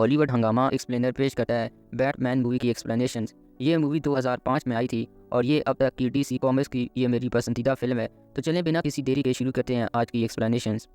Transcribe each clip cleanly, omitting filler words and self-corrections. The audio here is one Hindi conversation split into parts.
हॉलीवुड हंगामा एक्सप्लेनर पेश करता है बैटमैन मूवी की एक्सप्लेनेशंस। ये मूवी 2005 में आई थी और ये अब तक की डीसी कॉमिक्स की ये मेरी पसंदीदा फिल्म है। तो चलें बिना किसी देरी के शुरू करते हैं आज की एक्सप्लेनेशंस।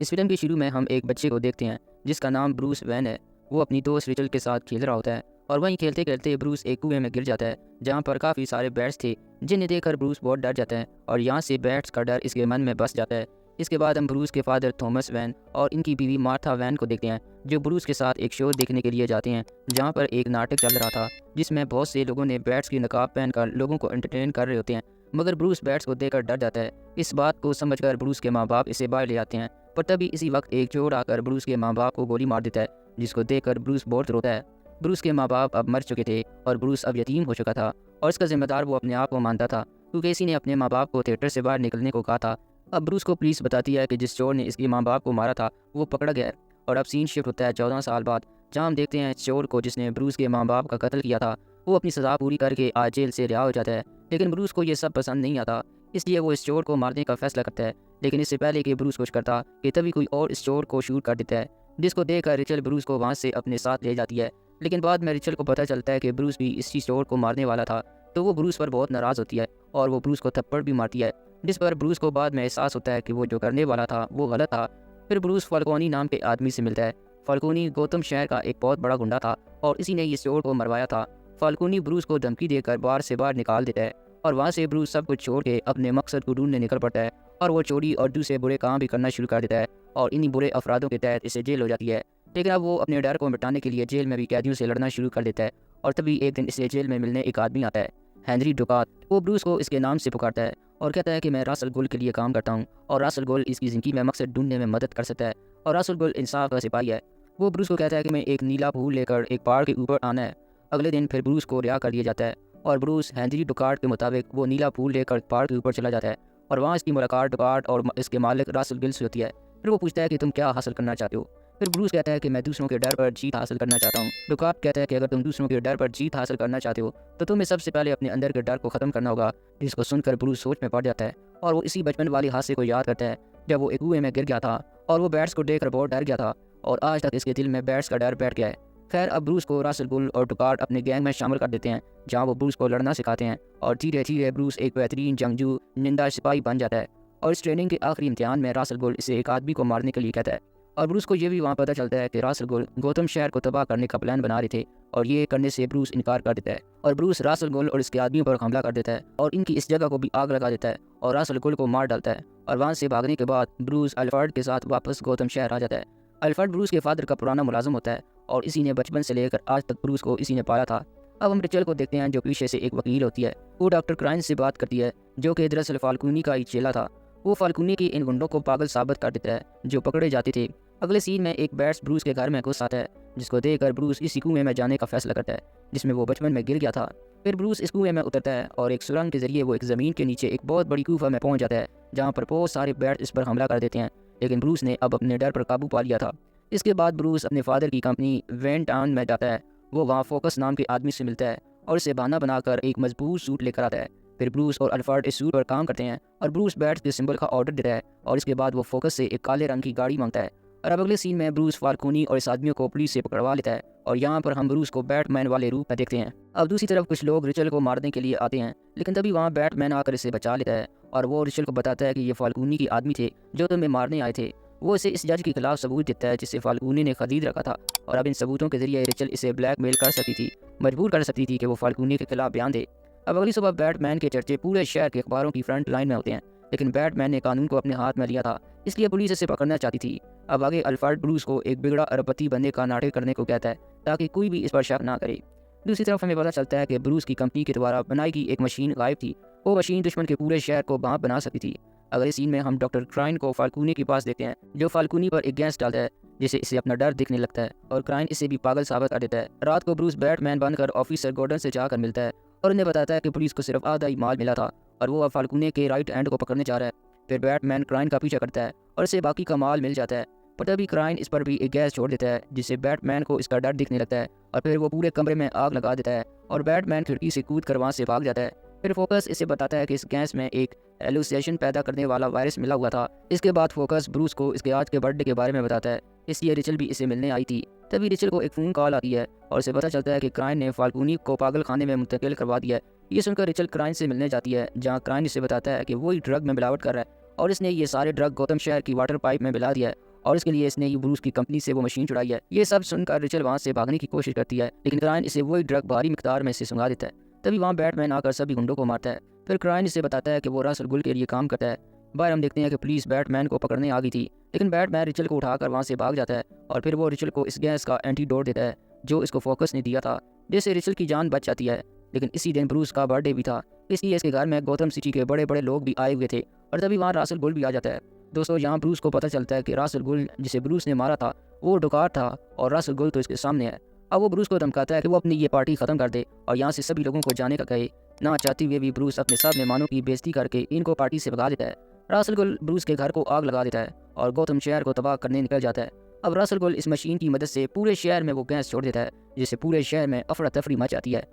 इस फिल्म के शुरू में हम एक बच्चे को देखते हैं जिसका नाम ब्रूस वैन है। वो अपनी दोस्त रिचल के साथ खेल रहा होता है और वहीं खेलते खेलते ब्रूस एक कुएं में गिर जाता है जहाँ पर काफ़ी सारे बैट्स थे, जिन्हें देखकर ब्रूस बहुत डर जाता है और यहाँ से बैट्स का डर इसके मन में बस जाता है। इसके बाद हम ब्रूस के फादर थॉमस वैन और इनकी बीवी मार्था वैन को देखते हैं जो ब्रूस के साथ एक शो देखने के लिए जाते हैं जहाँ पर एक नाटक चल रहा था जिसमें बहुत से लोगों ने बैट्स की नकाब पहनकर लोगों को एंटरटेन कर रहे होते हैं। मगर ब्रूस बैट्स को देखकर डर जाता है। इस बात को समझकर ब्रूस के माँ बाप इसे बाहर ले आते हैं, पर तभी इसी वक्त एक चोर आकर ब्रूस के माँ बाप को गोली मार देता है, जिसको देखकर ब्रूस बहुत रोता है। ब्रूस के माँ बाप अब मर चुके थे और ब्रूस अब यतीम हो चुका था और इसका जिम्मेदार वो अपने आप को मानता था क्योंकि इसी ने अपने माँ बाप को थिएटर से बाहर निकलने को कहा था। अब ब्रूस को पुलिस बताती है कि जिस चोर ने इसके माँ बाप को मारा था वो पकड़ा गया है और अब सीन शिफ्ट होता है 14 साल बाद, जहाँ हम देखते हैं चोर को जिसने ब्रूस के माँ बाप का कत्ल किया था वो अपनी सज़ा पूरी करके आज जेल से रिहा हो जाता है। लेकिन ब्रूस को ये सब पसंद नहीं आता, इसलिए वो इस चोर को मारने का फैसला करता है। लेकिन इससे पहले कि ब्रूस कुछ करता कि तभी कोई और इस चोर को शूट कर देता है, जिसको देखकर रिचल ब्रूस को वहाँ से अपने साथ ले जाती है। लेकिन बाद में रिचल को पता चलता है कि ब्रूस भी इसी चोर को मारने वाला था, तो वो ब्रूस पर बहुत नाराज़ होती है और वो ब्रूस को थप्पड़ भी मारती है, जिस पर ब्रूस को बाद में एहसास होता है कि वो जो करने वाला था वो गलत था। फिर ब्रूस फाल्कोनी नाम के आदमी से मिलता है। फाल्कोनी गौतम शहर का एक बहुत बड़ा गुंडा था और इसी ने इस चोर को मरवाया था। फाल्कोनी ब्रूस को धमकी देकर बार से बाहर निकाल देता है और वहाँ से ब्रूस सब कुछ छोड़ के अपने मकसद को ढूंढने निकल पड़ता है और वो चोरी और दूसरे बुरे काम भी करना शुरू कर देता है और इन्हीं बुरे अफराधों के तहत इसे जेल हो जाती है। लेकिन अब वो अपने डर को मिटाने के लिए जेल में भी कैदियों से लड़ना शुरू कर देता है और तभी एक दिन इसे जेल में मिलने एक आदमी आता है, हेनरी डुकात। वो ब्रूस को इसके नाम से पुकारता है और कहता है कि मैं रासल गुल के लिए काम करता हूँ और रासल गुल इसकी ज़िंदगी में मकसद ढूंढने में मदद कर सकता है और रासल गुल इंसाफ का सिपाही है। वो ब्रूस को कहता है कि मैं एक नीला फूल लेकर एक पहाड़ के ऊपर आना है। अगले दिन फिर ब्रूस को रिहा कर दिया जाता है और ब्रूस हेनरी डुकाट के मुताबिक वो नीला फूल लेकर पहाड़ के ऊपर चला जाता है और वहाँ इसकी मुलाकात डुकाट और इसके मालिक रासल गिल से होती है। फिर वो पूछता है कि तुम क्या हासिल करना चाहते हो। फिर ब्रूस कहता है कि मैं दूसरों के डर पर जीत हासिल करना चाहता हूँ। डुकाट कहता है कि अगर तुम दूसरों के डर पर जीत हासिल करना चाहते हो तो तुम्हें सबसे पहले अपने अंदर के डर को ख़त्म करना होगा। जिसको सुनकर ब्रूस सोच में पड़ जाता है और वो इसी बचपन वाले हादसे को याद करता है जब वो एक कुएं में गिर गया था और वो बैट्स को देखकर बहुत डर गया था और आज तक इसके दिल में बैट्स का डर बैठ गया है। खैर अब ब्रूस को रासल गुल और डुकाट अपने गैंग में शामिल कर देते हैं जहाँ वो ब्रूस को लड़ना सिखाते हैं और धीरे धीरे ब्रूस एक बेहतरीन जंगजू निंदा सिपाही बन जाता है। और इस ट्रेनिंग के आखिरी इम्तिहान में रासल गुल इसे एक आदमी को मारने के लिए कहता है और ब्रूस को ये भी वहाँ पता चलता है कि रासल गुल गौतम शहर को तबाह करने का प्लान बना रहे थे और ये करने से ब्रूस इनकार कर देता है और ब्रूस रासल गुल और इसके आदमियों पर हमला कर देता है और इनकी इस जगह को भी आग लगा देता है और रासल गुल को मार डालता है। और वहाँ से भागने के बाद ब्रूस अल्फ्रेड के साथ वापस गौतम शहर आ जाता है। अल्फ्रेड ब्रूस के फादर का पुराना मुलाजिम होता है और इसी ने बचपन से लेकर आज तक ब्रूस को इसी ने पाला था। अब हम रिचल को देखते हैं जो पीछे से एक वकील होती है। वो डॉक्टर क्राइन से बात करती है जो कि दरअसल फाल्कोनी का ही चेला था। वो फाल्कोनी के इन गुंडों को पागल साबित कर देता है जो पकड़े जाते थे। अगले सीन में एक बैट्स ब्रूस के घर में घुस आता है जिसको देखकर ब्रूस इसी कुएं में जाने का फैसला करता है जिसमें वो बचपन में गिर गया था। फिर ब्रूस इस कुएं में उतरता है और एक सुरंग के जरिए वो एक ज़मीन के नीचे एक बहुत बड़ी गुफा में पहुंच जाता है जहाँ पर बहुत सारे बैट्स इस पर हमला कर देते हैं। लेकिन ब्रूस ने अब अपने डर पर काबू पा लिया था। इसके बाद ब्रूस अपने फादर की कंपनी वेन टाउन में जाता है। वो वहाँ फोकस नाम के आदमी से मिलता है और इसे बहाना बनाकर एक मजबूत सूट लेकर आता है। फिर ब्रूस और अल्फ्रेड इस सूट पर काम करते हैं और ब्रूस बैट्स के सिंबल का ऑर्डर देता है और इसके बाद वो फोकस से एक काले रंग की गाड़ी मांगता है। और अब अगले सीन में ब्रूस फाल्कोनी और इस आदमियों को पुलिस से पकड़वा लेता है और यहाँ पर हम ब्रूस को बैटमैन वाले रूप में देखते हैं। अब दूसरी तरफ कुछ लोग रिचल को मारने के लिए आते हैं लेकिन तभी वहाँ बैटमैन आकर इसे बचा लेता है और वो रिचल को बताता है कि ये फाल्कोनी के आदमी थे जो तुम्हें मारने आए थे। वो इसे इस जज के खिलाफ सबूत देता है जिसे फाल्कोनी ने खरीद रखा था और अब इन सबूतों के जरिए रिचल इसे ब्लैकमेल कर सकती थी, मजबूर कर सकती थी कि वो फाल्कोनी के खिलाफ बयान दे। अब अगली सुबह बैटमैन के चर्चे पूरे शहर के अखबारों की फ्रंट लाइन में होते हैं लेकिन बैटमैन ने कानून को अपने हाथ में लिया था, इसलिए पुलिस इसे पकड़ना चाहती थी। अब आगे अल्फ्रेड ब्रूस को एक बिगड़ा अरबपति बनने का नाटक करने को कहता है ताकि कोई भी इस पर शक ना करे। दूसरी तरफ हमें पता चलता है कि ब्रूस की कंपनी के द्वारा बनाई गई एक मशीन गायब थी। वो मशीन दुश्मन के पूरे शहर को भाप बना सकती थी। अगले सीन में हम डॉक्टर क्राइन को फाल्कोनी के पास देखते हैं जो फाल्कोनी पर एक गैस डालता है जिससे इसे अपना डर दिखने लगता है और क्राइन इसे भी पागल साबित कर देता है। रात को ब्रूस बैटमैन बनकर ऑफिसर गॉर्डन से जाकर मिलता है और उन्हें बताता है कि पुलिस को सिर्फ आधा ही माल मिला था और वो अब फाल्कोनी के राइट हैंड को पकड़ने जा रहा है। फिर बैटमैन क्राइन का पीछा करता है और इसे बाकी का माल मिल जाता है, पर तभी क्राइन इस पर भी एक गैस छोड़ देता है जिससे बैटमैन को इसका डर दिखने लगता है और फिर वो पूरे कमरे में आग लगा देता है और बैटमैन खिड़की से कूद कर वहाँ से भाग जाता है। फिर फोकस इसे बताता है कि इस गैस में एक एलुसिनेशन पैदा करने वाला वायरस मिला हुआ था। इसके बाद फोकस ब्रूस को इसके आज के बर्थडे के बारे में बताता है, इसलिए रिचल भी इसे मिलने आई थी। तभी रिचल को एक फ़ोन कॉल आती है और इसे पता चलता है कि क्राइन ने फाल्कोनी को पागल खाने में मुंतकिल करवा दिया है। ये सुनकर रिचल क्राइन से मिलने जाती है, जहाँ क्राइन इसे बताता है कि वो ही ड्रग में मिलावट कर रहा है और इसने ये सारे ड्रग गौतम शहर की वाटर पाइप में मिला दिया है और इसके लिए इसने ये ब्रूस की कंपनी से वो मशीन चुराई है। ये सब सुनकर रिचल वहाँ से भागने की कोशिश करती है, लेकिन क्राइन इसे वही ड्रग भारी मिकदार में से सुंघा देता है। तभी वहाँ बैटमैन आकर सभी गुंडों को मारता है। फिर क्राइन इसे बताता है कि वो रसल गुल के लिए काम करता है। बाहर हम देखते हैं कि पुलिस बैटमैन को पकड़ने आ गई थी, लेकिन बैटमैन रिचल को उठाकर वहाँ से भाग जाता है और फिर वो रिचल को इस गैस का एंटीडोट देता है जो इसको फोकस ने दिया था, जिससे रिचल की जान बच जाती है। लेकिन इसी दिन ब्रूस का बर्थडे भी था, इसलिए इसके घर में गौतम सिटी के बड़े बड़े लोग भी आए हुए थे और तभी वहाँ रासल गुल भी आ जाता है। दोस्तों, यहाँ ब्रूस को पता चलता है कि रासल गुल जिसे ब्रूस ने मारा था वो डकार था और रासल गुल तो इसके सामने है। अब वो ब्रूस को धमकाता है कि वो अपनी ये पार्टी ख़त्म कर दे और यहाँ से सभी लोगों को जाने का कहे। ना चाहते हुए भी ब्रूस अपने सब मेहमानों की बेइज्जती करके इनको पार्टी से भगा देता है। रासल गुल ब्रूस के घर को आग लगा देता है और गौतम शहर को तबाह करने निकल जाता है। अब रासल गुल इस मशीन की मदद से पूरे शहर में वो गैस छोड़ देता है, जिससे पूरे शहर में अफरा तफरी मच जाती है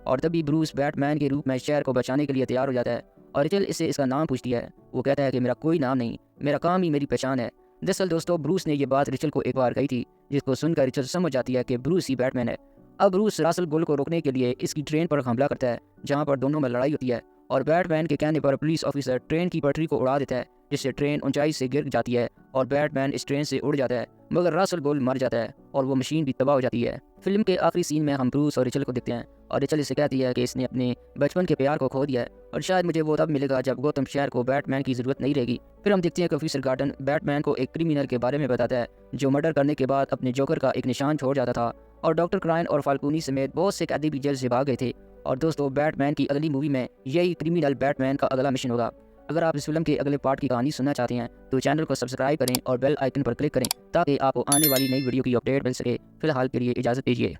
और तभी ब्रूस बैटमैन के रूप में शहर को बचाने के लिए तैयार हो जाता है और रिचल इससे इसका नाम पूछती है। वो कहता है कि मेरा कोई नाम नहीं, मेरा काम ही मेरी पहचान है। दरअसल दोस्तों, ब्रूस ने ये बात रिचल को एक बार कही थी, जिसको सुनकर रिचल समझ जाती है कि ब्रूस ही बैटमैन है। अब ब्रूस रासल गुल को रोकने के लिए इसकी ट्रेन पर हमला करता है, जहाँ पर दोनों में लड़ाई होती है और बैटमैन के कहने पर पुलिस ऑफिसर ट्रेन की पटरी को उड़ा देता है, जिससे ट्रेन ऊंचाई से गिर जाती है और बैटमैन इस ट्रेन से उड़ जाता है, मगर रासल गुल मर जाता है और वो मशीन भी तबाह हो जाती है। फिल्म के आखिरी सीन में हम ब्रूस और रिचल को देखते हैं और रिचल इसे कहती है कि इसने अपने बचपन के प्यार को खो दिया है और शायद मुझे वो तब मिलेगा जब गौतम शहर को बैटमैन की ज़रूरत नहीं रहेगी। फिर हम देखते हैं कि ऑफिसर गार्डन बैटमैन को एक क्रिमिनल के बारे में बताता है जो मर्डर करने के बाद अपने जोकर का एक निशान छोड़ जाता था और डॉक्टर क्राइन और फाल्कोनी समेत बहुत से कैदी भी जेल से भाग गए थे। और दोस्तों, बैटमैन की अगली मूवी में यही क्रिमिनल बैटमैन का अगला मिशन होगा। अगर आप इस फिल्म के अगले पार्ट की कहानी सुनना चाहते हैं तो चैनल को सब्सक्राइब करें और बेल आइकन पर क्लिक करें ताकि आपको आने वाली नई वीडियो की अपडेट मिल सके। फिलहाल के लिए इजाज़त दीजिए।